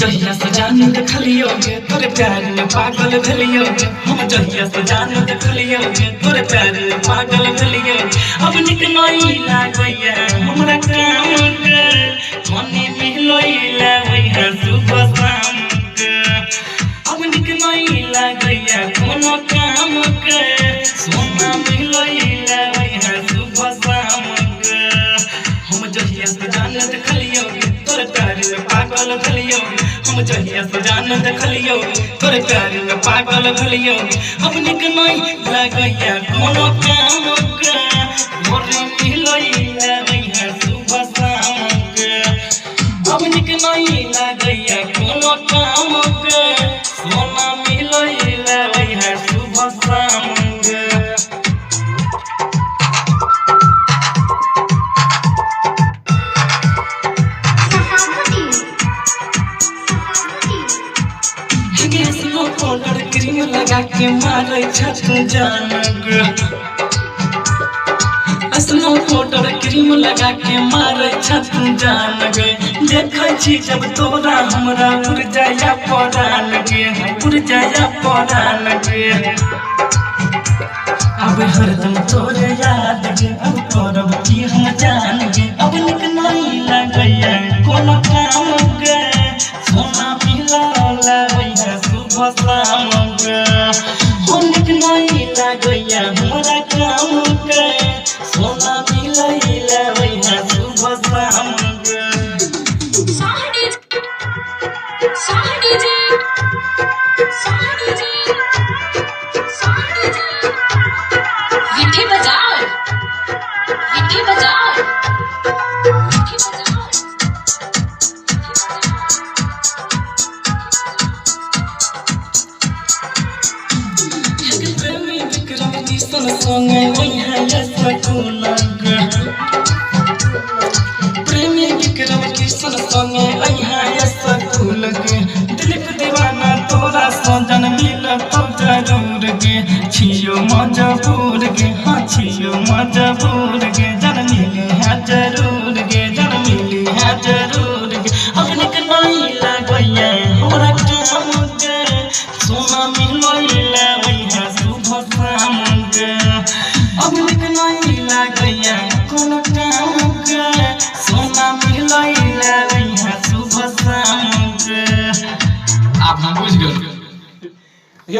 जहिया से जान देखलियो तोरे प्यार में पागल भेलियो हम जहिया से जान देखलियो तोरे प्यार में पागल भेलियो अब निक नहीं लागैया हमरा काम के मनी मिलोइला वही सुबह शाम के अब निक नहीं लागैया कोनो काम के सोना मिलोइला वही सुबह शाम के हम जहिया से जान देखलियो तोरे प्यार में पागल भेलियो हम जहिया से जान देखलियो तोरे प्यार में पागल भेलियो अब निक नहीं लागैया कोनो काम के मोरे मिलोइला वही सुबह शाम के अब निक नहीं लागैया कोनो काम के सोना मिलोइला वही सुबह शाम के पाउडर क्रीम लगा के मारे छत जान गे असनो पाउडर क्रीम लगा के मारे छत जान गे देखै छी जब तोरा हमरा उड़ जाया परान गे अब हरदम तोरे याद गे अब करब की हम जान गे अब निक नहीं लागैया कोनो काम गे सोना मिलौला वही सुबह शाम के हो निक नहीं लागैया हमरा काम के सोना मिलैला वही सुबह शाम के विठी बजाओ प्रेमी विक्रम किशन संगे वही सकून गे प्रेमी विक्रम किशन संगे वही सकून गे दिलीप दीवाना तोरा सजन मिलत जरूर गे छियो मजबूर गे हाँ छियो मजबूर गे जन मिले है जरूर गे अब निक नहीं लागैया हमरा काम गे सोना मिलैला वही सुबह शाम के अब निक नहीं लागैया कोनो काम के सोना मिलैला वही सुबह शाम के आप हम बुझ गए।